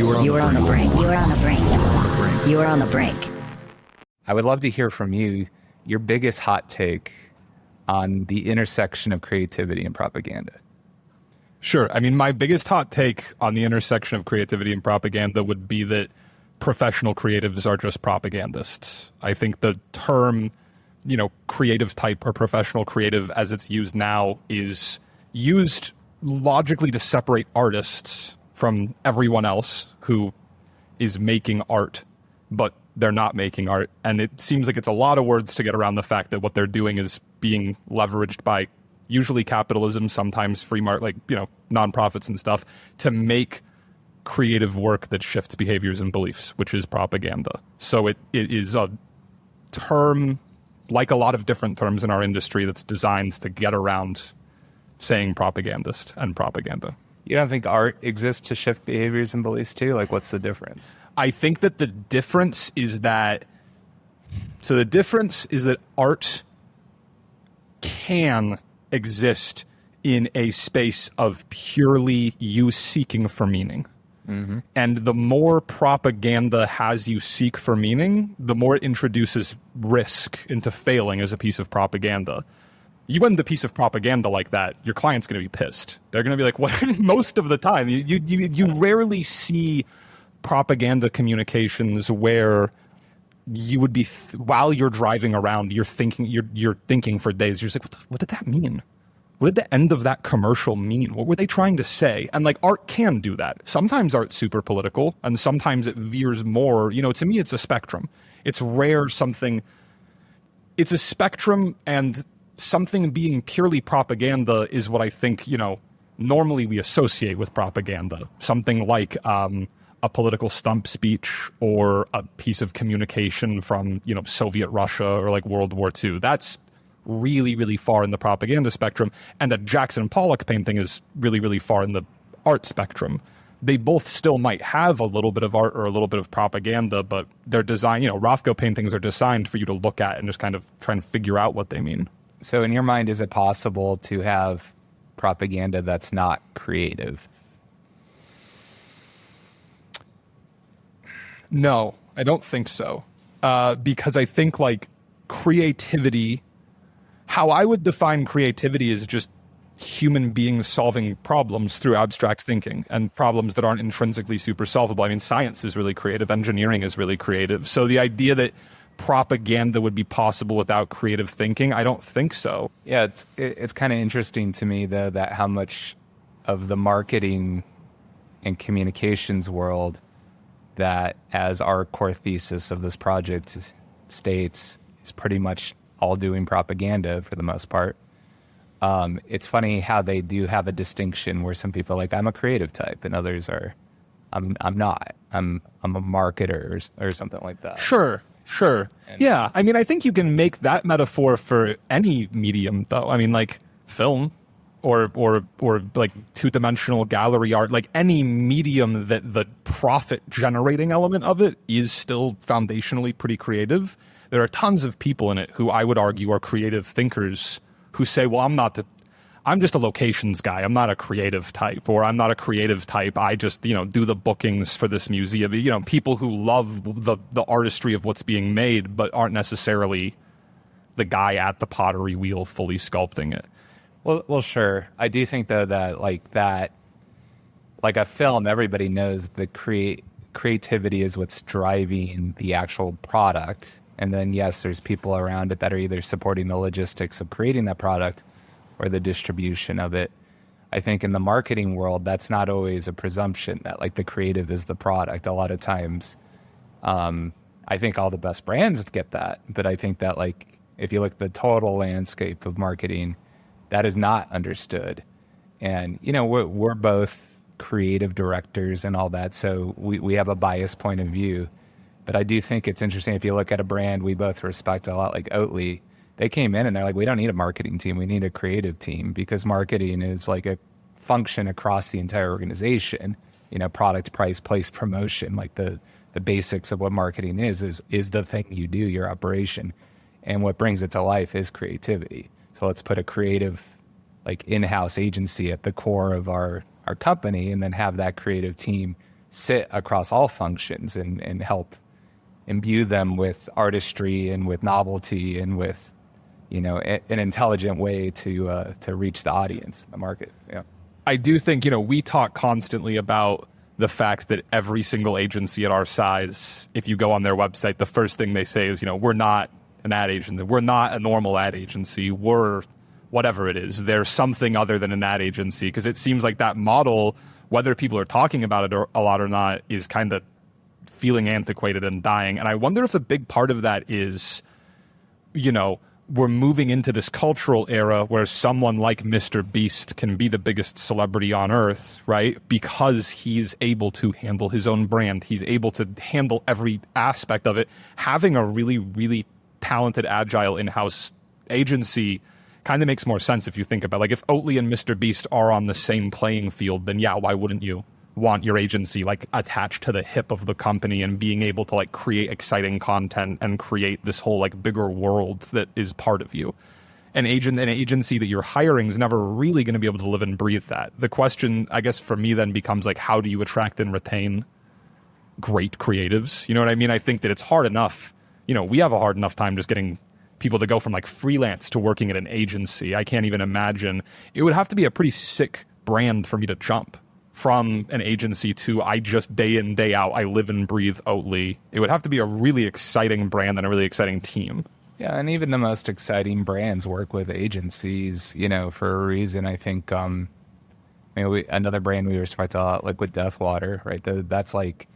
You are on the brink. You are on the brink. You are on the brink. I would love to hear from you your biggest hot take on the intersection of creativity and propaganda. Sure. I mean, my biggest hot take on the intersection of creativity and propaganda would be that professional creatives are just propagandists. I think the term, creative type or professional creative as it's used now is used logically to separate artists from everyone else who is making art, but they're not making art. And it seems like it's a lot of words to get around the fact that what they're doing is being leveraged by usually capitalism, sometimes free market, nonprofits and stuff, to make creative work that shifts behaviors and beliefs, which is propaganda. So it is a term, like a lot of different terms in our industry, that's designed to get around saying propagandist and propaganda. You don't think art exists to shift behaviors and beliefs too? Like, what's the difference? I think that the difference is that art can exist in a space of purely you seeking for meaning. Mm-hmm. And the more propaganda has you seek for meaning, the more it introduces risk into failing as a piece of propaganda. You end a piece of propaganda like that, your client's going to be pissed. They're going to be like, "What?" Most of the time, you rarely see propaganda communications where you would be while you're driving around, you're thinking for days. You're just like, what did that mean? What did the end of that commercial mean? What were they trying to say? And art can do that. Sometimes art's super political, and sometimes it veers more. To me, it's a spectrum. It's rare something. It's a spectrum, and something being purely propaganda is what I think, normally we associate with propaganda. Something like a political stump speech or a piece of communication from, Soviet Russia or World War II. That's really, really far in the propaganda spectrum. And a Jackson Pollock painting is really, really far in the art spectrum. They both still might have a little bit of art or a little bit of propaganda, but they're designed, Rothko paintings are designed for you to look at and just kind of try and figure out what they mean. So in your mind, is it possible to have propaganda that's not creative? No, I don't think so. Because I think creativity, how I would define creativity is just human beings solving problems through abstract thinking and problems that aren't intrinsically super solvable. I mean, science is really creative. Engineering is really creative. So the idea that propaganda would be possible without creative thinking, I don't think so. Yeah, it's kind of interesting to me, though, that how much of the marketing and communications world that, as our core thesis of this project states, is pretty much all doing propaganda for the most part. It's funny how they do have a distinction where some people are like, I'm a creative type, and others are, I'm not. I'm a marketer or something like that. Sure. Yeah. I mean, I think you can make that metaphor for any medium, though. I mean, film or two-dimensional gallery art, any medium that the profit-generating element of it is still foundationally pretty creative. There are tons of people in it who I would argue are creative thinkers who say, well, I'm just a locations guy. I'm not a creative type, or I'm not a creative type. I just, do the bookings for this museum. People who love the artistry of what's being made, but aren't necessarily the guy at the pottery wheel fully sculpting it. Well, sure. I do think, though, that a film, everybody knows the creativity is what's driving the actual product. And then, yes, there's people around it that are either supporting the logistics of creating that product or the distribution of it. I think in the marketing world, that's not always a presumption that the creative is the product. A lot of times, I think all the best brands get that. But I think that if you look at the total landscape of marketing, that is not understood. And, we're both creative directors and all that. So we have a biased point of view. But I do think it's interesting if you look at a brand we both respect a lot, like Oatly. They came in and they're like, we don't need a marketing team. We need a creative team, because marketing is a function across the entire organization. Product, price, place, promotion, the basics of what marketing is the thing you do, your operation. And what brings it to life is creativity. So let's put a creative, in-house agency at the core of our company, and then have that creative team sit across all functions and help imbue them with artistry and with novelty and with, an intelligent way to reach the audience, the market. Yeah. I do think, we talk constantly about the fact that every single agency at our size, if you go on their website, the first thing they say is, we're not an ad agency. We're not a normal ad agency. We're whatever it is. There's something other than an ad agency, because it seems like that model, whether people are talking about it a lot or not, is kind of feeling antiquated and dying. And I wonder if a big part of that is, we're moving into this cultural era where someone like Mr. Beast can be the biggest celebrity on earth, right? Because he's able to handle his own brand. He's able to handle every aspect of it. Having a really, really talented, agile in-house agency kind of makes more sense if you think about it. Like, if Oatly and Mr. Beast are on the same playing field, then yeah, why wouldn't you want your agency like attached to the hip of the company and being able to like create exciting content and create this whole like bigger world that is part of you? An agency that you're hiring is never really going to be able to live and breathe that. The question, I guess, for me then becomes like, how do you attract and retain great creatives? You know what I mean? I think that it's hard enough. We have a hard enough time just getting people to go from like freelance to working at an agency. I can't even imagine. It would have to be a pretty sick brand for me to jump from an agency to I just day in, day out, I live and breathe Oatly. It would have to be a really exciting brand and a really exciting team. Yeah, and even the most exciting brands work with agencies, for a reason. I think another brand we were talking about, Liquid Death Water, right? That's like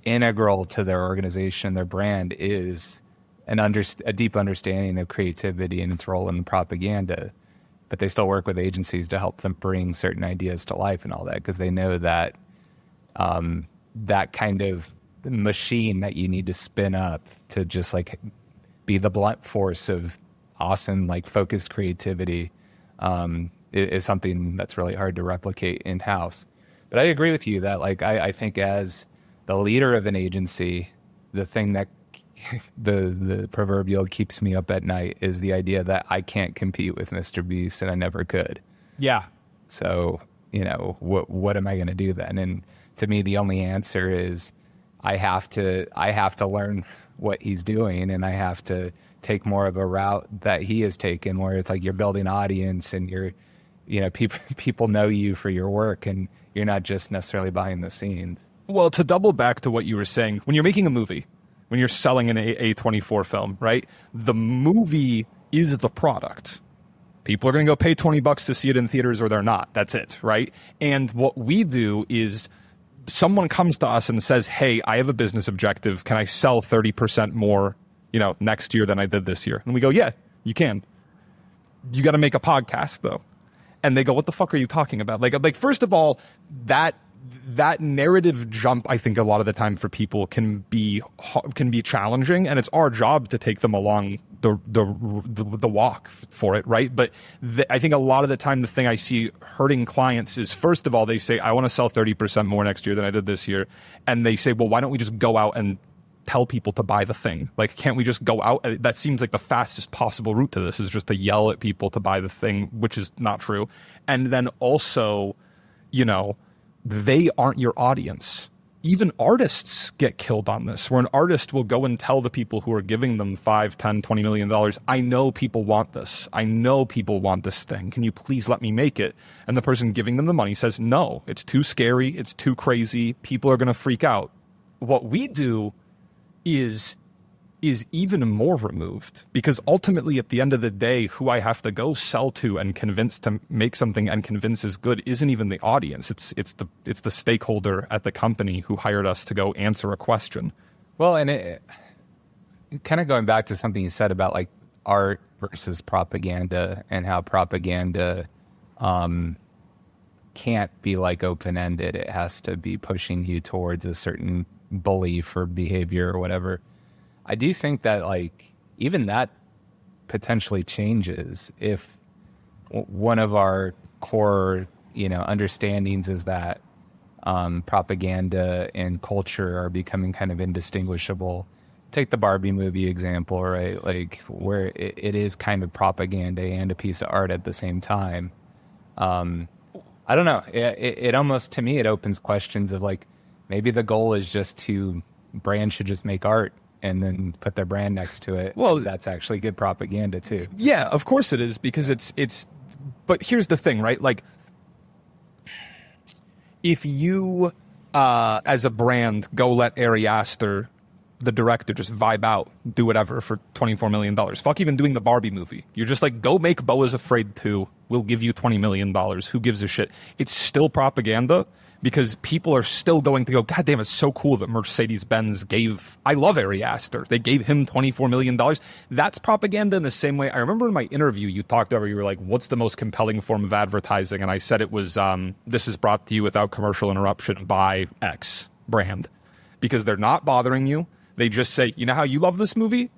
integral to their organization. Their brand is a deep understanding of creativity and its role in propaganda. But they still work with agencies to help them bring certain ideas to life and all that, because they know that that kind of machine that you need to spin up to just like be the blunt force of awesome, like focused creativity is something that's really hard to replicate in-house. But I agree with you that like I think as the leader of an agency, the thing that the proverbial keeps me up at night is the idea that I can't compete with Mr. Beast, and I never could. Yeah. So, what am I going to do then? And to me, the only answer is I have to learn what he's doing, and I have to take more of a route that he has taken, where it's like you're building audience and people know you for your work, and you're not just necessarily behind the scenes. Well, to double back to what you were saying, when you're making a movie, when you're selling an A24 film, right? The movie is the product. People are going to go pay $20 to see it in theaters, or they're not. That's it, right? And what we do is someone comes to us and says, hey, I have a business objective. Can I sell 30% more, next year than I did this year? And we go, yeah, you can. You got to make a podcast though. And they go, what the fuck are you talking about? Like first of all, that narrative jump, I think a lot of the time for people can be challenging, and it's our job to take them along the walk for it, right? But I think a lot of the time the thing I see hurting clients is, first of all, they say, I want to sell 30% more next year than I did this year. And they say, well, why don't we just go out and tell people to buy the thing? Like, can't we just go out? That seems like the fastest possible route to this is just to yell at people to buy the thing, which is not true. And then also, they aren't your audience. Even artists get killed on this, where an artist will go and tell the people who are giving them $5, $10, $20 million, I know people want this. I know people want this thing. Can you please let me make it? And the person giving them the money says, no, it's too scary. It's too crazy. People are going to freak out. What we do is even more removed, because ultimately at the end of the day, who I have to go sell to and convince to make something and convince is good isn't even the audience. It's the stakeholder at the company who hired us to go answer a question. Well, and it kind of going back to something you said about like art versus propaganda, and how propaganda can't be like open-ended. It has to be pushing you towards a certain belief or behavior or whatever. I do think that like even that potentially changes if one of our core, understandings is that propaganda and culture are becoming kind of indistinguishable. Take the Barbie movie example, right? Like where it is kind of propaganda and a piece of art at the same time. I don't know. It almost, to me, it opens questions of like, Maybe the goal is just brands should just make art and then put their brand next to it. Well, that's actually good propaganda too. Yeah, of course it is, because it's but here's the thing, right? Like, if you as a brand go let Ari Aster, the director, just vibe out, do whatever for $24 million. Fuck even doing the Barbie movie. You're just like, go make Beau is Afraid 2. We'll give you $20 million. Who gives a shit? It's still propaganda, because people are still going to go, God damn, it's so cool that Mercedes-Benz I love Ari Aster. They gave him $24 million. That's propaganda in the same way. I remember in my interview you were like, what's the most compelling form of advertising? And I said it was, this is brought to you without commercial interruption by X brand. Because they're not bothering you. They just say, you know how you love this movie?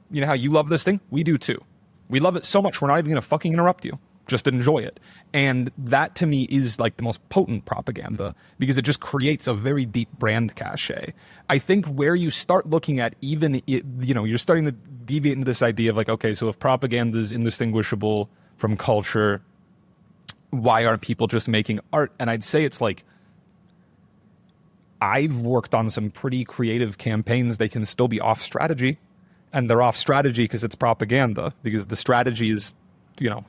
You know how you love this thing? We do too. We love it so much, we're not even going to fucking interrupt you. Just enjoy it. And that to me is like the most potent propaganda, because it just creates a very deep brand cachet. I think where you start looking at you're starting to deviate into this idea of like, okay, so if propaganda is indistinguishable from culture, why aren't people just making art? And I'd say it's like, I've worked on some pretty creative campaigns. They can still be off strategy, and they're off strategy because it's propaganda, because the strategy is,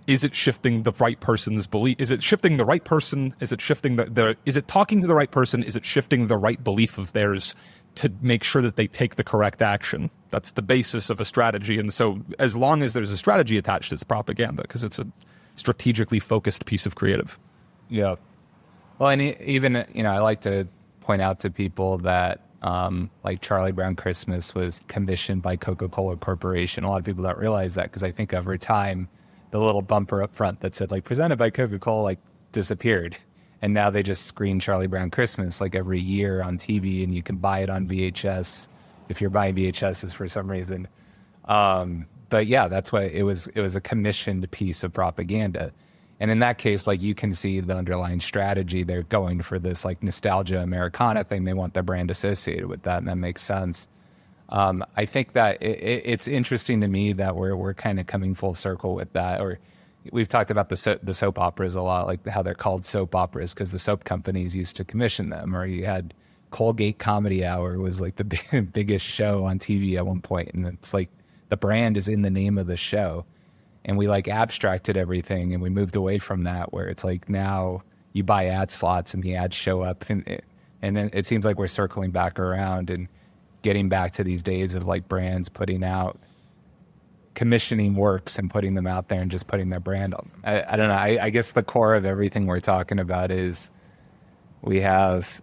is it shifting the right person's belief? Is it shifting the right person? Is it shifting is it talking to the right person? Is it shifting the right belief of theirs to make sure that they take the correct action? That's the basis of a strategy. And so as long as there's a strategy attached, it's propaganda, because it's a strategically focused piece of creative. Yeah. Well, and even, I like to point out to people that like Charlie Brown Christmas was commissioned by Coca-Cola Corporation. A lot of people don't realize that, because I think over time, the little bumper up front that said like presented by Coca-Cola like disappeared, and now they just screen Charlie Brown Christmas like every year on TV, and you can buy it on VHS if you're buying VHSs for some reason. But yeah, that's why it was a commissioned piece of propaganda. And in that case, like, you can see the underlying strategy. They're going for this like nostalgia Americana thing. They want their brand associated with that, and that makes sense. I think that it's interesting to me that we're kind of coming full circle with that. Or we've talked about the soap operas a lot, like how they're called soap operas because the soap companies used to commission them. Or you had Colgate Comedy Hour was like the biggest show on TV at one point, and it's like the brand is in the name of the show. And we like abstracted everything, and we moved away from that, where it's like now you buy ad slots and the ads show up, and then it seems like we're circling back around and getting back to these days of like brands putting out, commissioning works and putting them out there and just putting their brand on them. I don't know. I guess the core of everything we're talking about is we have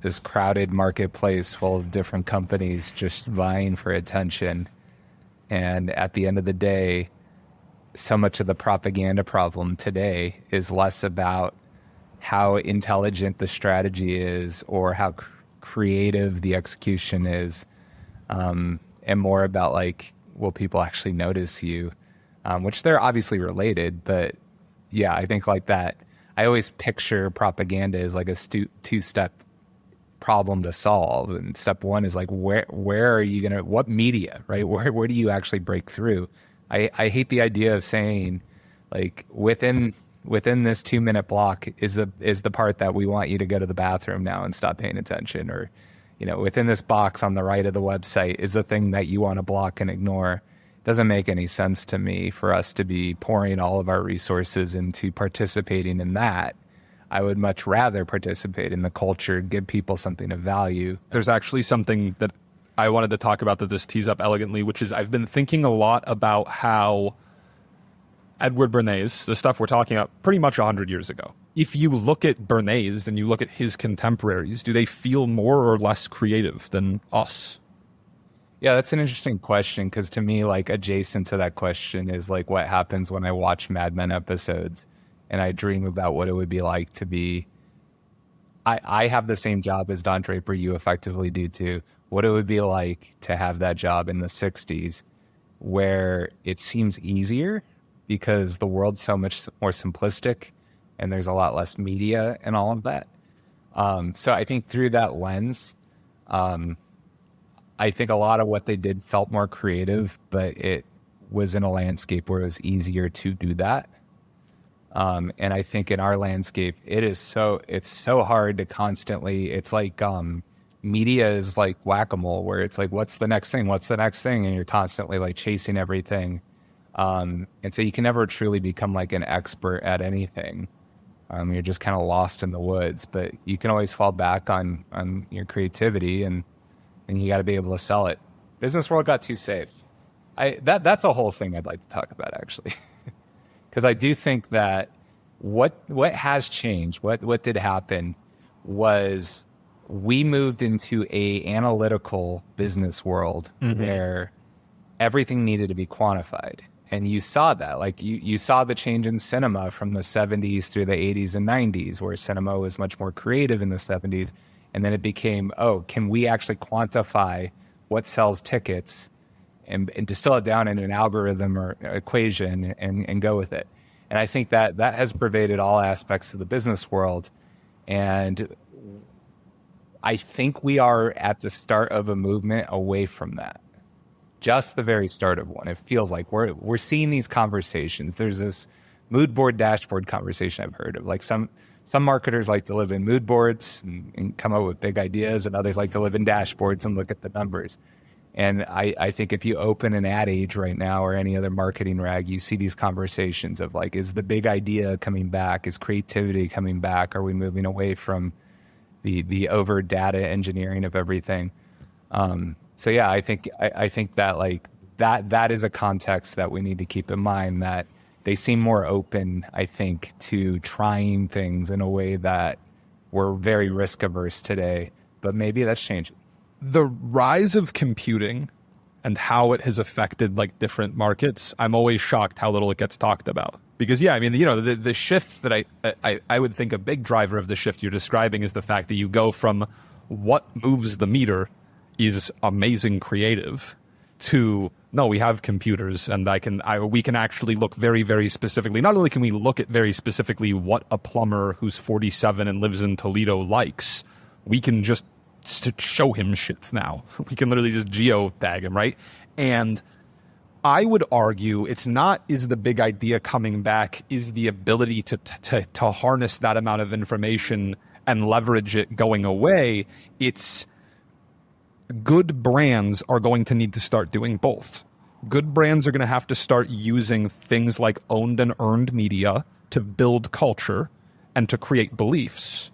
this crowded marketplace full of different companies just vying for attention, and at the end of the day, so much of the propaganda problem today is less about how intelligent the strategy is or how creative the execution is, and more about like, will people actually notice you, which they're obviously related. But yeah, I think like that, I always picture propaganda as like a two-step problem to solve. And step one is like, where are you gonna, what media, right? Where do you actually break through? I hate the idea of saying like within this 2-minute block is the part that we want you to go to the bathroom now and stop paying attention, or within this box on the right of the website is the thing that you want to block and ignore. It doesn't make any sense to me for us to be pouring all of our resources into participating in that. I would much rather participate in the culture, give people something of value. There's actually something that I wanted to talk about that this tees up elegantly, which is I've been thinking a lot about how Edward Bernays, the stuff we're talking about, pretty much 100 years ago. If you look at Bernays and you look at his contemporaries, do they feel more or less creative than us? Yeah, that's an interesting question, because to me, like, adjacent to that question is like what happens when I watch Mad Men episodes and I dream about what it would be like to be... I have the same job as Don Draper, you effectively do too. What it would be like to have that job in the 60s, where it seems easier because the world's so much more simplistic and there's a lot less media and all of that. So I think through that lens, I think a lot of what they did felt more creative, but it was in a landscape where it was easier to do that. And I think in our landscape, it's so hard to constantly, it's like, media is like whack-a-mole, where it's like, what's the next thing? What's the next thing? And you're constantly like chasing everything. And so you can never truly become like an expert at anything. You're just kind of lost in the woods, but you can always fall back on your creativity, and you got to be able to sell it. Business world got too safe. That's a whole thing I'd like to talk about, actually. Because I do think that what has changed, what did happen, was we moved into a analytical business world where everything needed to be quantified. And you saw that. Like you saw the change in cinema from the 70s through the 80s and 90s, where cinema was much more creative in the 70s. And then it became, can we actually quantify what sells tickets and distill it down into an algorithm or equation and go with it. And I think that has pervaded all aspects of the business world. And I think we are at the start of a movement away from that. Just the very start of one. It feels like we're seeing these conversations. There's this mood board dashboard conversation I've heard of. Like some marketers like to live in mood boards and come up with big ideas, and others like to live in dashboards and look at the numbers. And I think if you open an Ad Age right now or any other marketing rag, you see these conversations of like, is the big idea coming back? Is creativity coming back? Are we moving away from the over data engineering of everything? So yeah, I think that like that is a context that we need to keep in mind, that they seem more open, I think, to trying things in a way that we're very risk averse today, but maybe that's changing. The rise of computing and how it has affected like different markets, I'm always shocked how little it gets talked about. Because yeah, I mean, the shift that I would think a big driver of the shift you're describing is the fact that you go from what moves the meter is amazing creative to, no, we have computers and we can actually look very, very specifically. Not only can we look at very specifically what a plumber who's 47 and lives in Toledo likes, we can just show him shits now. We can literally just geotag him, right? And I would argue it's not, is the big idea coming back, is the ability to harness that amount of information and leverage it going away. It's good brands are going to need to start doing both. Good brands are going to have to start using things like owned and earned media to build culture and to create beliefs.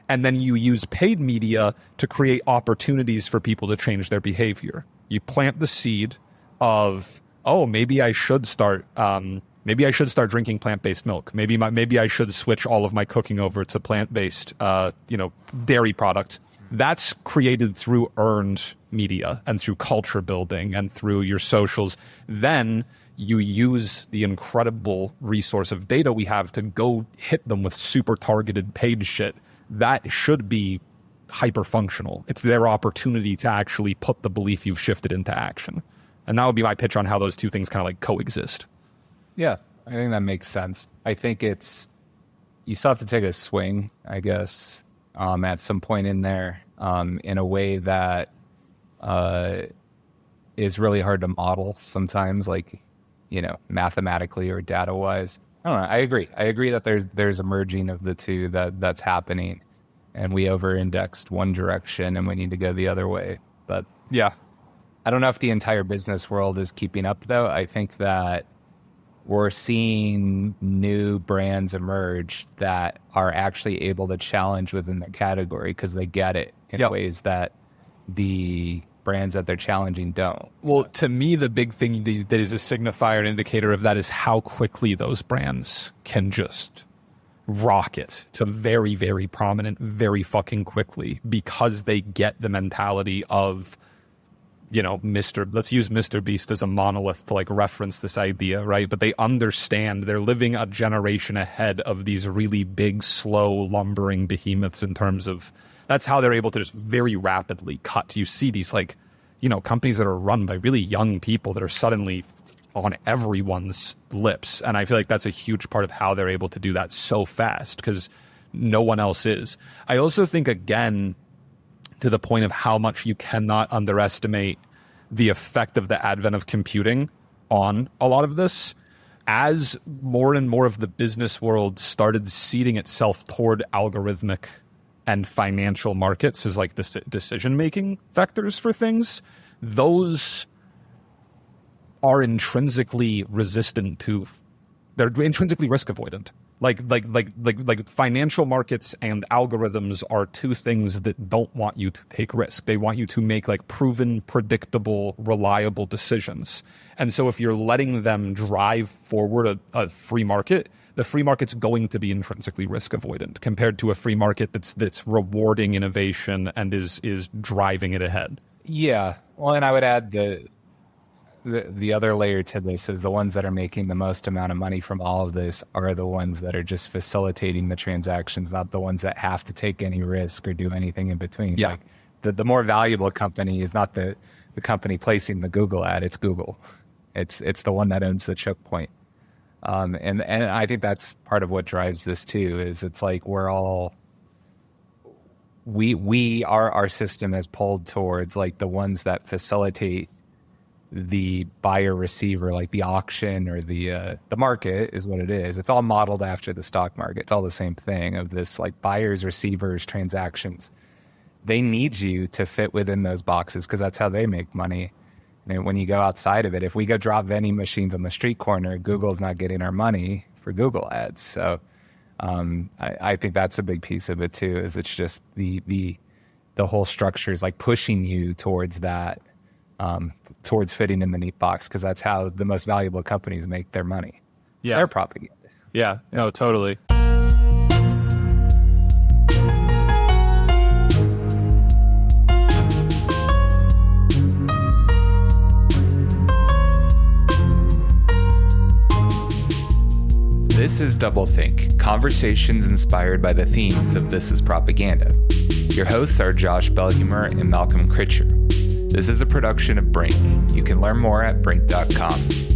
And then you use paid media to create opportunities for people to change their behavior. You plant the seed of, maybe I should start drinking plant-based milk. Maybe I should switch all of my cooking over to plant-based, dairy products. That's created through earned media and through culture building and through your socials. Then you use the incredible resource of data we have to go hit them with super targeted paid shit. That should be hyper functional. It's their opportunity to actually put the belief you've shifted into action. And that would be my pitch on how those two things kind of like coexist. Yeah, I think that makes sense. I think you still have to take a swing, I guess, at some point in there, in a way that is really hard to model sometimes, like, mathematically or data wise. I don't know. I agree that there's a merging of the two that's happening, and we over-indexed one direction and we need to go the other way. But yeah, I don't know if the entire business world is keeping up, though. I think that we're seeing new brands emerge that are actually able to challenge within their category because they get it in ways that the brands that they're challenging don't. Well, to me, the big thing that is a signifier and indicator of that is how quickly those brands can just rocket to very, very prominent very fucking quickly, because they get the mentality of, let's use Mr. Beast as a monolith to like reference this idea, right? But they understand they're living a generation ahead of these really big, slow, lumbering behemoths in terms of, that's how they're able to just very rapidly cut. You see these companies that are run by really young people that are suddenly on everyone's lips. And I feel like that's a huge part of how they're able to do that so fast, because no one else is. I also think, again, to the point of how much you cannot underestimate the effect of the advent of computing on a lot of this. as more and more of the business world started seeding itself toward algorithmic and financial markets as like decision-making vectors for things, those are intrinsically they're intrinsically risk avoidant. Like financial markets and algorithms are two things that don't want you to take risk. They want you to make like proven, predictable, reliable decisions. And so if you're letting them drive forward a free market, the free market's going to be intrinsically risk avoidant compared to a free market that's rewarding innovation and is driving it ahead. Yeah. Well, and I would add the other layer to this is the ones that are making the most amount of money from all of this are the ones that are just facilitating the transactions, not the ones that have to take any risk or do anything in between. Yeah. Like the more valuable company is not the company placing the Google ad, it's Google. It's the one that owns the choke point. And I think that's part of what drives this too, is it's like our system has pulled towards like the ones that facilitate the buyer receiver, like the auction or the market is what it is. It's all modeled after the stock market. It's all the same thing of this like buyers, receivers, transactions. They need you to fit within those boxes because that's how they make money. And when you go outside of it, if we go drop vending machines on the street corner, Google's not getting our money for Google ads. So I think that's a big piece of it too, is it's just the whole structure is like pushing you towards that. Towards fitting in the neat box, because that's how the most valuable companies make their money. Yeah. Their propaganda. Yeah, no, totally. This is DoubleThink, conversations inspired by the themes of This is Propaganda. Your hosts are Josh Belhumeur and Malcolm Critcher. This is a production of Brink. You can learn more at brink.com.